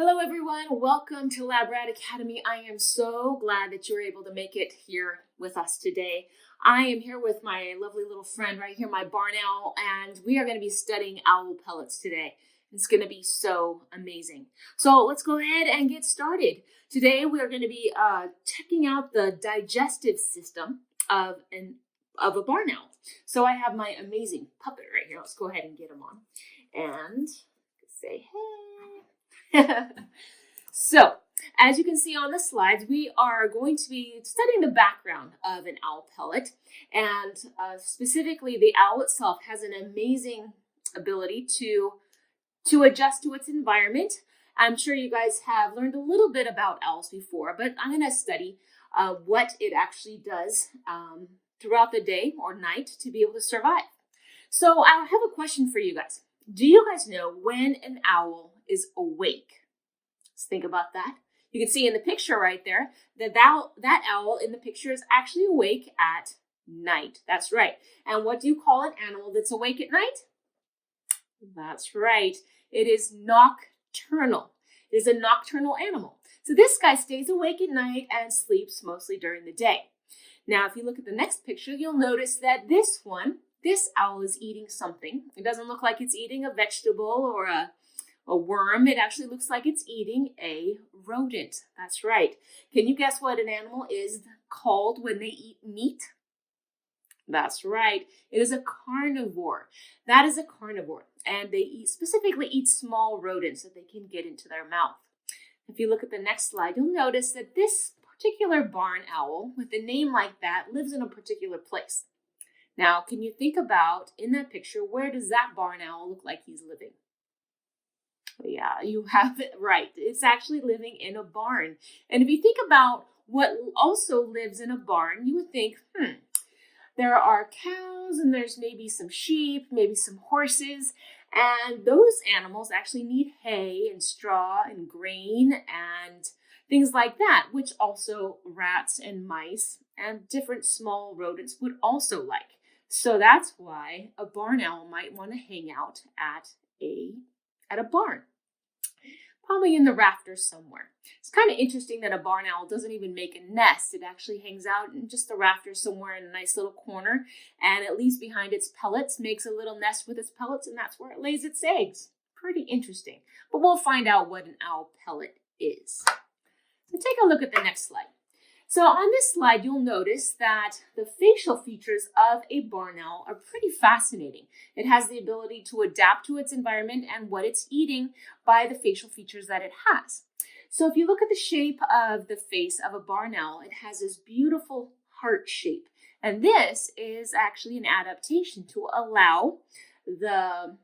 Hello everyone, welcome to Lab Rat Academy. I am so glad that you're able to make it here with us today. I am here with my lovely little friend right here, my barn owl, and we are going to be studying owl pellets today. It's going to be so amazing. So let's go ahead and get started. Today we are going to be checking out the digestive system of a barn owl. So I have my amazing puppet right here. Let's go ahead and get him on and say hey. So, as you can see on the slides, we are going to be studying the background of an owl pellet, and specifically the owl itself has an amazing ability to adjust to its environment. I'm sure you guys have learned a little bit about owls before, but I'm going to study what it actually does throughout the day or night to be able to survive. So I have a question for you guys. Do you guys know when an owl is awake? Let's think about that. You can see in the picture right there that that owl in the picture is actually awake at night. That's right. And what do you call an animal that's awake at night? That's right. It is nocturnal. It is a nocturnal animal. So this guy stays awake at night and sleeps mostly during the day. Now, if you look at the next picture, you'll notice that this owl is eating something. It doesn't look like it's eating a vegetable or a worm. It actually looks like it's eating a rodent. That's right. Can you guess what an animal is called when they eat meat? That's right. It is a carnivore. That is a carnivore. And they specifically eat small rodents that they can get into their mouth. If you look at the next slide, you'll notice that this particular barn owl with a name like that lives in a particular place. Now, can you think about, in that picture, where does that barn owl look like he's living? Yeah, you have it right. It's actually living in a barn. And if you think about what also lives in a barn, you would think, there are cows and there's maybe some sheep, maybe some horses, and those animals actually need hay and straw and grain and things like that, which also rats and mice and different small rodents would also like. So that's why a barn owl might want to hang out at a barn, probably in the rafters somewhere. It's kind of interesting that a barn owl doesn't even make a nest. It actually hangs out in just the rafters somewhere in a nice little corner, and it leaves behind its pellets, makes a little nest with its pellets, and that's where it lays its eggs. Pretty interesting. But we'll find out what an owl pellet is. So take a look at the next slide. So on this slide, you'll notice that the facial features of a barn owl are pretty fascinating. It has the ability to adapt to its environment and what it's eating by the facial features that it has. So if you look at the shape of the face of a barn owl, it has this beautiful heart shape. And this is actually an adaptation to allow the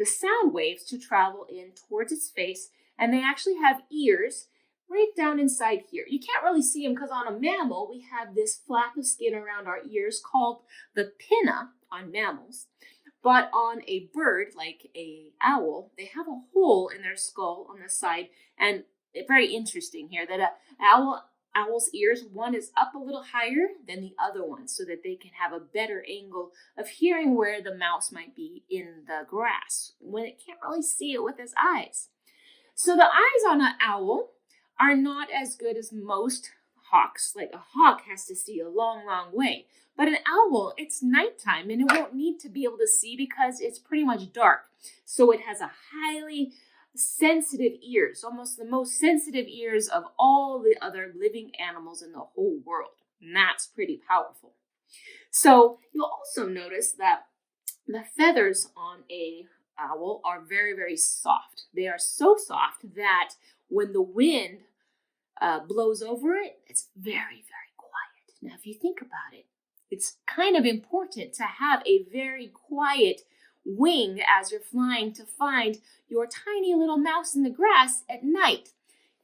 sound waves to travel in towards its face. And they actually have ears right down inside here. You can't really see them because on a mammal, we have this flap of skin around our ears called the pinna on mammals. But on a bird, like a owl, they have a hole in their skull on the side. And it's very interesting here that an owl's ears, one is up a little higher than the other one so that they can have a better angle of hearing where the mouse might be in the grass when it can't really see it with its eyes. So the eyes on an owl are not as good as most hawks. Like a hawk has to see a long, long way. But an owl, it's nighttime and it won't need to be able to see because it's pretty much dark. So it has a highly sensitive ears, almost the most sensitive ears of all the other living animals in the whole world. And that's pretty powerful. So you'll also notice that the feathers on a owl are very, very soft. They are so soft that when the wind blows over it, it's very, very quiet. Now, if you think about it, it's kind of important to have a very quiet wing as you're flying to find your tiny little mouse in the grass at night.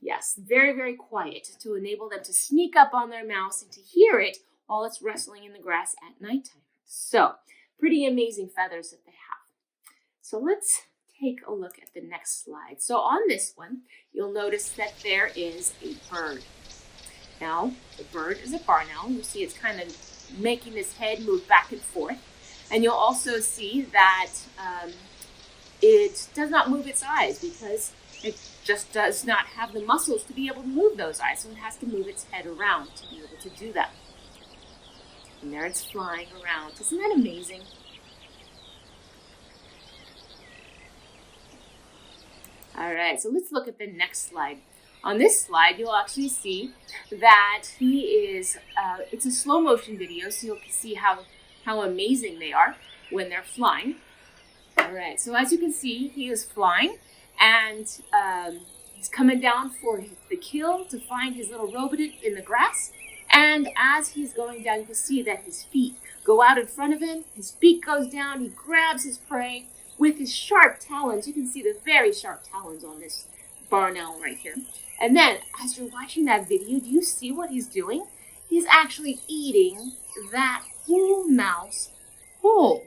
Yes, very, very quiet to enable them to sneak up on their mouse and to hear it while it's rustling in the grass at nighttime. So, pretty amazing feathers that they have. So let's take a look at the next slide. So on this one, you'll notice that there is a bird. Now, the bird is a barn owl. You'll see it's kind of making its head move back and forth. And you'll also see that it does not move its eyes because It just does not have the muscles to be able to move those eyes, so it has to move its head around to be able to do that. And there it's flying around. Isn't that amazing? All right, so let's look at the next slide. On this slide, you'll actually see that he is, it's a slow motion video, so you'll see how amazing they are when they're flying. All right, so as you can see, he is flying, and he's coming down for the kill to find his little rodent in the grass. And as he's going down, you can see that his feet go out in front of him, his beak goes down, he grabs his prey with his sharp talons. You can see the very sharp talons on this barn owl right here. And then, as you're watching that video, do you see what he's doing? He's actually eating that whole mouse whole.